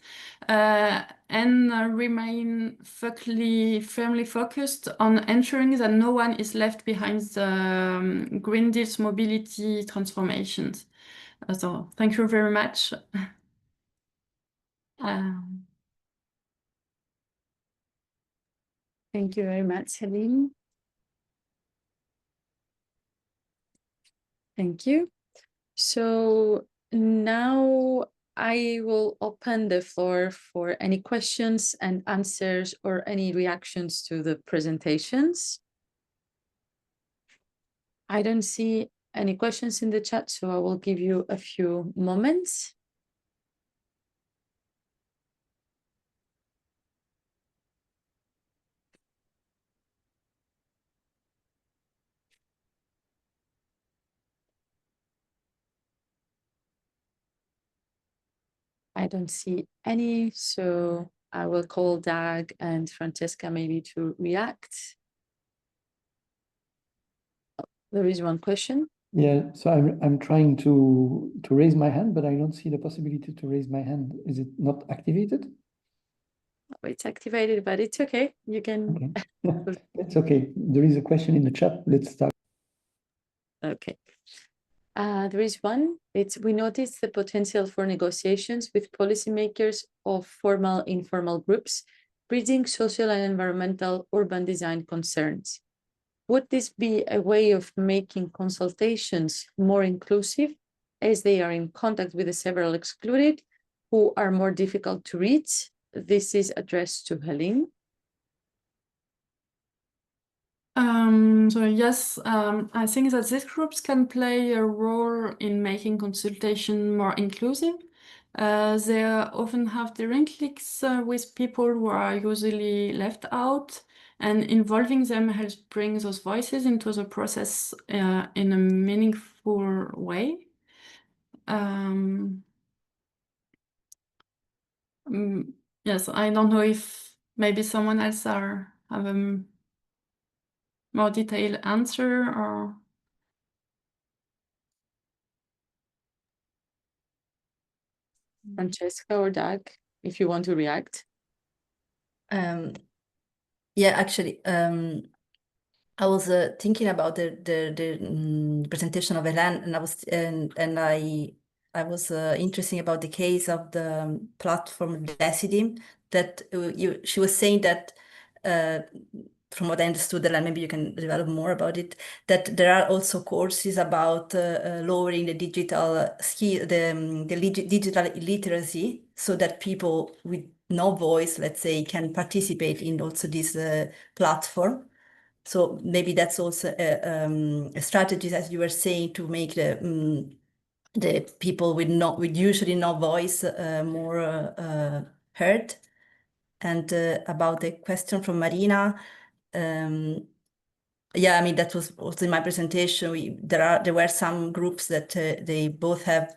and remain firmly focused on ensuring that no one is left behind the Green Deal's mobility transformations. So thank you very much. Thank you very much, Celine. Thank you. So now I will open the floor for any questions and answers or any reactions to the presentations. I don't see any questions in the chat, so I will give you a few moments. I don't see any, so I will call Dag and Francesca maybe to react. There is one question. Yeah, so I'm trying to raise my hand, but I don't see the possibility to raise my hand. Is it not activated? Oh, it's activated, but it's okay. You can. Okay. It's okay. There is a question in the chat. Let's start. Okay. There is one. We noticed the potential for negotiations with policymakers of formal, informal groups, bridging social and environmental urban design concerns. Would this be a way of making consultations more inclusive, as they are in contact with the several excluded, who are more difficult to reach? This is addressed to Helene. So yes, I think that these groups can play a role in making consultation more inclusive. They often have direct links with people who are usually left out. and involving them helps bring those voices into the process in a meaningful way. Yes, I don't know if maybe someone else have a more detailed answer or. Francesca or Doug, if you want to react. Yeah, actually, I was thinking about the presentation of Hélène, and I was interested about the case of the platform Decidim, that she was saying that from what I understood, and maybe you can develop more about it, that there are also courses about lowering the digital skill, digital literacy, so that people with no voice, let's say, can participate in also this platform. So maybe that's also a strategy, as you were saying, to make the people with usually no voice more heard. And about the question from Marina, yeah, I mean, that was also in my presentation. There were some groups that they both have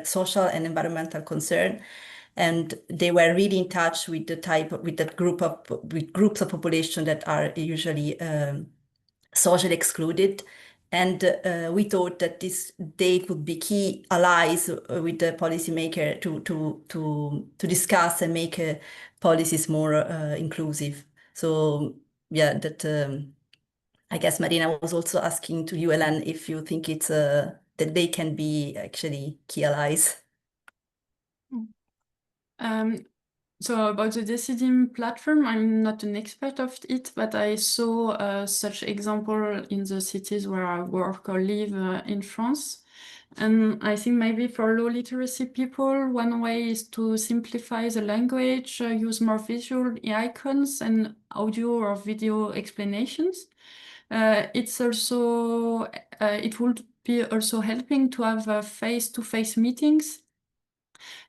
social and environmental concern, and they were really in touch with groups of population that are usually socially excluded. And we thought that they would be key allies with the policymaker to discuss and make policies more inclusive. So yeah, that I guess Marina was also asking to you, Hélène, if you think it's that they can be actually key allies. So about the Decidim platform, I'm not an expert of it, but I saw such example in the cities where I work or live in France. And I think maybe for low literacy people, one way is to simplify the language, use more visual icons and audio or video explanations. It's also, it would be also helping to have face-to-face meetings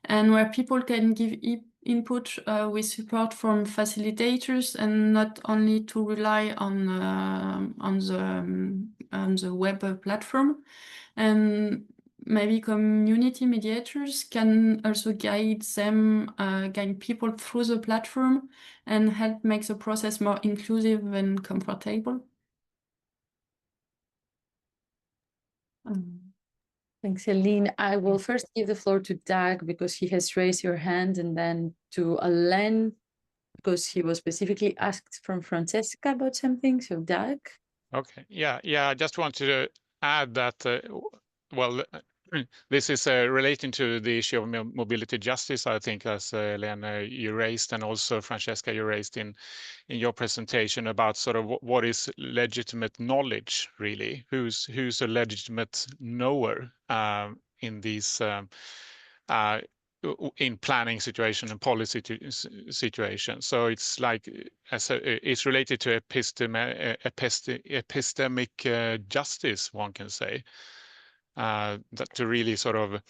and where people can give input with support from facilitators and not only to rely on the web platform. And maybe community mediators can also guide people through the platform and help make the process more inclusive and comfortable. Thanks, Hélène. I will first give the floor to Doug because he has raised your hand, and then to Alain because he was specifically asked from Francesca about something. So Doug. Okay, yeah, I just wanted to add that, well, this is relating to the issue of mobility justice, I think, as Lena, you raised, and also Francesca, you raised in your presentation about sort of what is legitimate knowledge, really? Who's a legitimate knower in these in planning situation and policy situation. So it's like it's related to epistemic justice, one can say, that to really sort of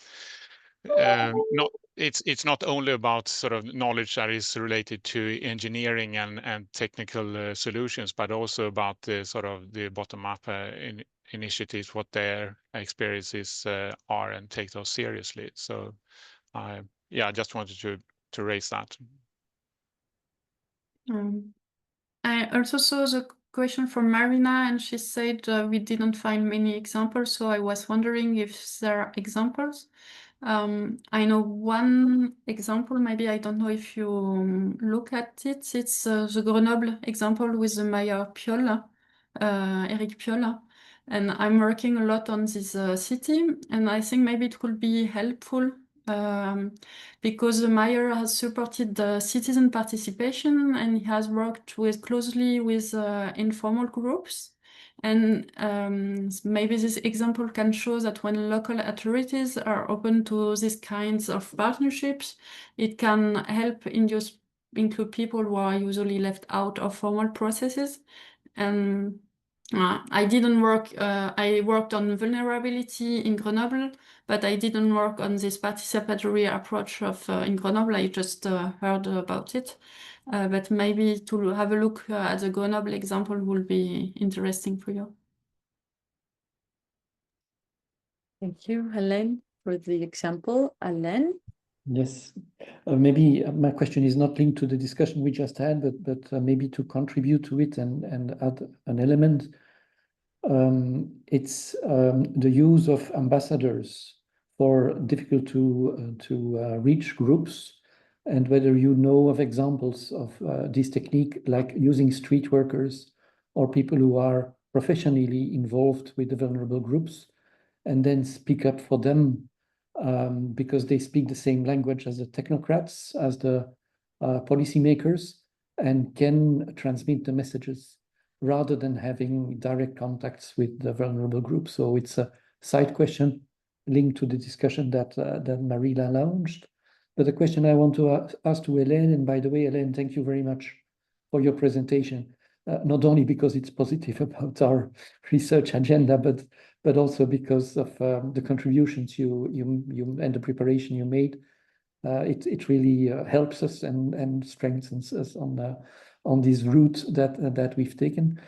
it's not only about sort of knowledge that is related to engineering and technical solutions, but also about the sort of the bottom-up initiatives, what their experiences are, and take those seriously. So yeah, I just wanted to raise that. I also saw the question from Marina, and she said we didn't find many examples, so I was wondering if there are examples. I know one example, maybe I don't know if you look at it, it's the Grenoble example with the mayor Piolle, Eric Piolle. And I'm working a lot on this city, and I think maybe it could be helpful because the mayor has supported the citizen participation and he has worked closely with informal groups. And maybe this example can show that when local authorities are open to these kinds of partnerships, it can help include people who are usually left out of formal processes. And I didn't work, I worked on vulnerability in Grenoble, but I didn't work on this participatory approach of in Grenoble. I just heard about it. But maybe to have a look at the Grenoble example will be interesting for you. Thank you, Hélène, for the example. Alain? Yes, maybe my question is not linked to the discussion we just had, but maybe to contribute to it and add an element. It's the use of ambassadors for difficult to reach groups, and whether you know of examples of this technique, like using street workers or people who are professionally involved with the vulnerable groups, and then speak up for them because they speak the same language as the technocrats, as the policymakers, and can transmit the messages rather than having direct contacts with the vulnerable group. So it's a side question linked to the discussion that Marila launched. But the question I want to ask to Hélène, and by the way, Hélène, thank you very much for your presentation, not only because it's positive about our research agenda, but also because of the contributions you and the preparation you made. It really helps us and strengthens us on this route that we've taken.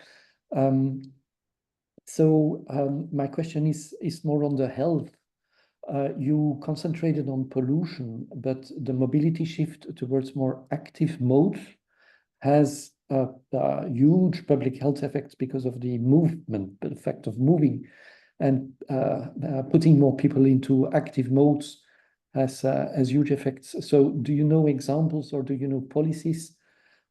So my question is more on the health. You concentrated on pollution, but the mobility shift towards more active modes has huge public health effects because of the movement, the effect of moving, and putting more people into active modes has huge effects. So do you know examples or do you know policies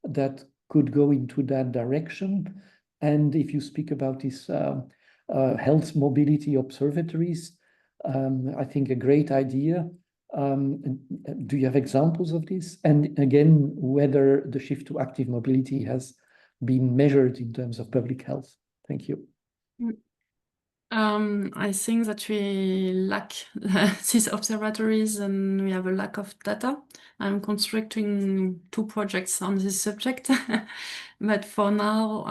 that could go into that direction? And if you speak about these health mobility observatories, I think a great idea. Do you have examples of this? And again, whether the shift to active mobility has been measured in terms of public health? Thank you. I think that we lack these observatories and we have a lack of data. I'm constructing 2 projects on this subject, but for now,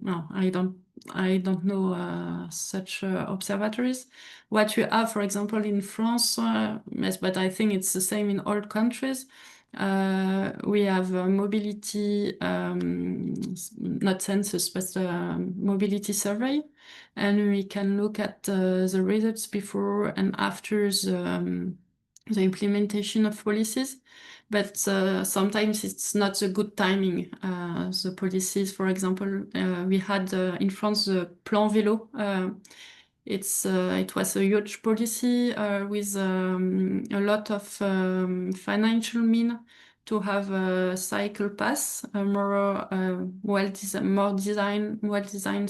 no, I don't know such observatories. What we have, for example, in France, yes, but I think it's the same in all countries. We have a mobility, not census, but mobility survey. And we can look at the results before and after the implementation of policies. But sometimes it's not a good timing. The policies, for example, we had in France the Plan Vélo. It was a huge policy with a lot of financial mean to have a cycle pass, a more well-designed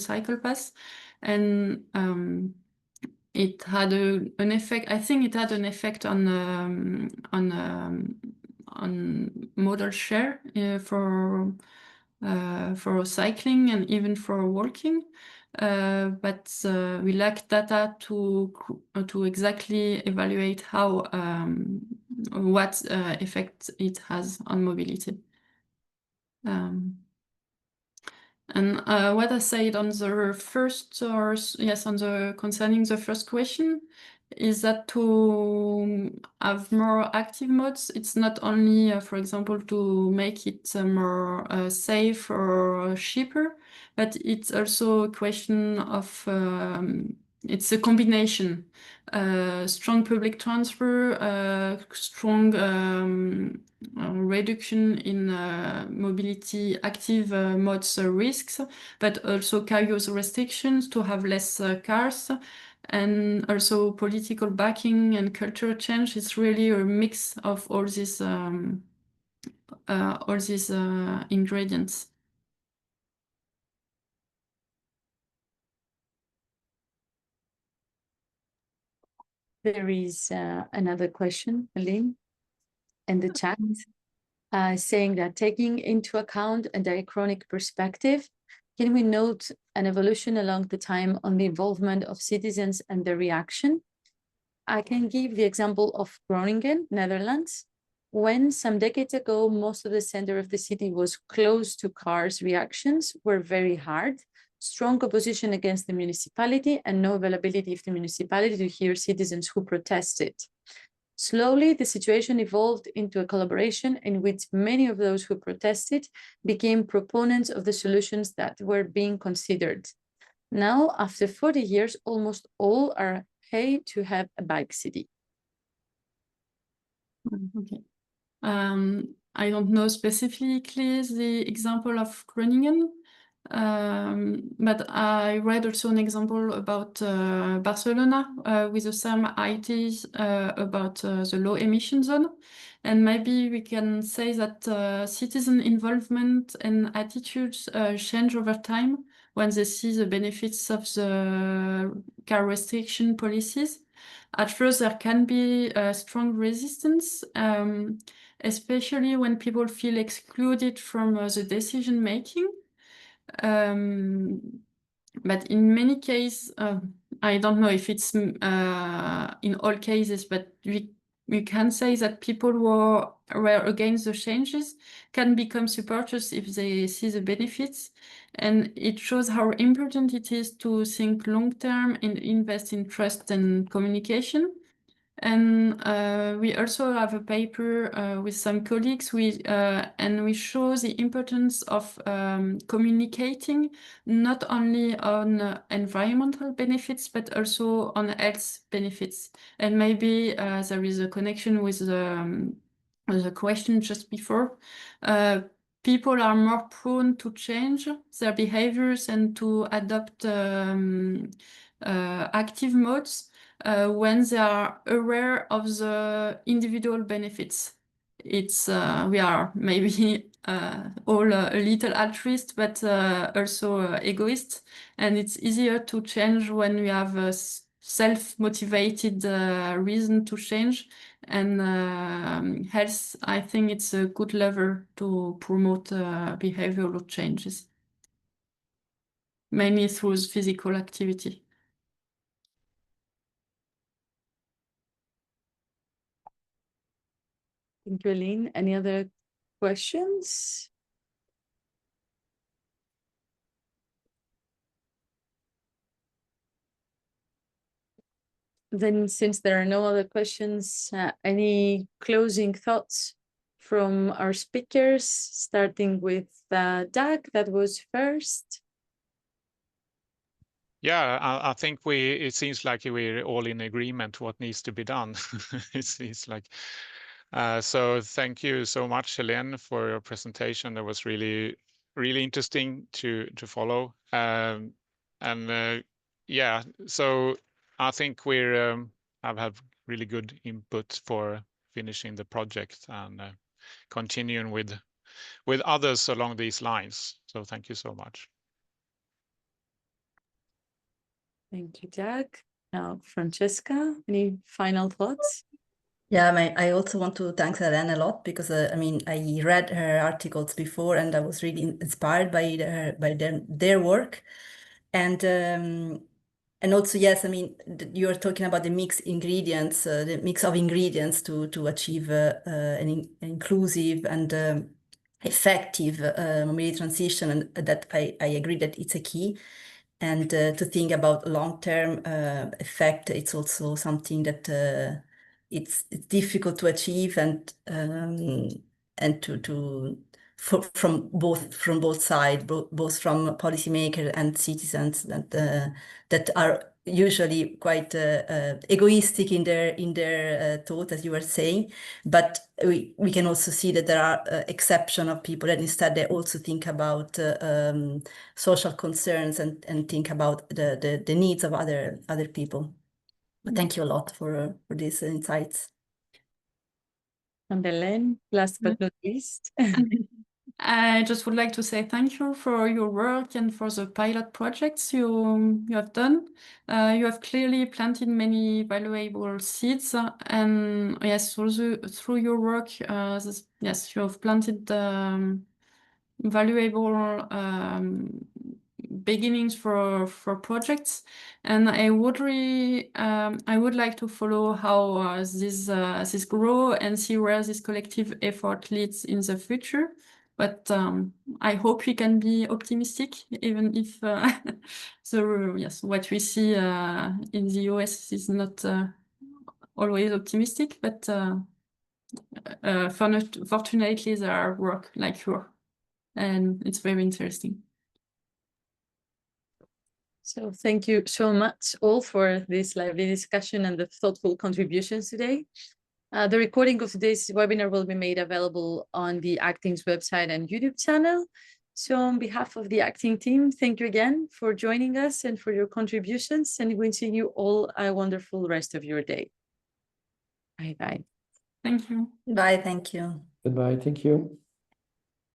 cycle pass. And it had an effect. I think it had an effect on modal share for cycling and even for walking. But we lack data to exactly evaluate how what effect it has on mobility. And what I said on the first, or yes, concerning the first question, is that to have more active modes, it's not only, for example, to make it more safe or cheaper, but it's also a question of, it's a combination. Strong public transfer, strong reduction in mobility active modes risks, but also car use restrictions to have less cars, and also political backing and cultural change. It's really a mix of all these ingredients. There is another question, Aline, in the chat, saying that taking into account a diachronic perspective, can we note an evolution along the time on the involvement of citizens and their reaction? I can give the example of Groningen, Netherlands. When some decades ago, most of the center of the city was close to cars, reactions were very hard strong opposition against the municipality and no availability of the municipality to hear citizens who protested. Slowly, the situation evolved into a collaboration in which many of those who protested became proponents of the solutions that were being considered. Now, after 40 years, almost all are happy to have a bike city. Okay. I don't know specifically the example of Groningen, but I read also an example about Barcelona with the same ideas about the low emission zone. And maybe we can say that citizen involvement and attitudes change over time when they see the benefits of the car restriction policies. At first, there can be a strong resistance, especially when people feel excluded from the decision making. But in many cases, I don't know if it's in all cases, but we can say that people who were against the changes can become supporters if they see the benefits. And it shows how important it is to think long-term and invest in trust and communication. And we also have a paper with some colleagues, and we show the importance of communicating not only on environmental benefits, but also on health benefits. And maybe there is a connection with the question just before. People are more prone to change their behaviors and to adopt active modes when they are aware of the individual benefits. It's we are maybe all a little altruist, but also egoist, and it's easier to change when we have a self-motivated reason to change. And health, I think it's a good lever to promote behavioral changes, mainly through physical activity. Thank you, Aline. Any other questions? Then, since there are no other questions, any closing thoughts from our speakers, starting with Doug, that was first. Yeah, I think it seems like we're all in agreement what needs to be done. It's like, so thank you so much, Helene, for your presentation. That was really interesting to follow. Yeah, so I think we're have really good input for finishing the project and continuing with others along these lines. So thank you so much. Thank you, Doug. Now, Francesca, any final thoughts? Yeah, I also want to thank Helene a lot because I mean, I read her articles before and I was really inspired by their work. And also, yes, I mean, you're talking about the mix of ingredients to achieve an inclusive and effective mobility transition, and that I agree that it's a key. And to think about long-term effect, it's also something that it's difficult to achieve, and from both sides, both from policymakers and citizens that are usually quite egoistic in their thought, as you were saying. But we can also see that there are exception of people that instead they also think about social concerns and think about the needs of other people. But thank you a lot for these insights. And Helene, last but not least. I just would like to say thank you for your work and for the pilot projects you have done. You have clearly planted many valuable seeds, and yes, through your work, yes, you have planted valuable beginnings for projects, and I would like to follow how this grow and see where this collective effort leads in the future. But I hope we can be optimistic, even if what we see in the US is not always optimistic. But fortunately, there are work like yours, and it's very interesting. So thank you so much all for this lively discussion and the thoughtful contributions today. The recording of today's webinar will be made available on the ACCTING's website and YouTube channel. So on behalf of the ACCTING team, thank you again for joining us and for your contributions, and wishing you all a wonderful rest of your day. Bye-bye. Thank you. Bye, thank you. Goodbye, thank you.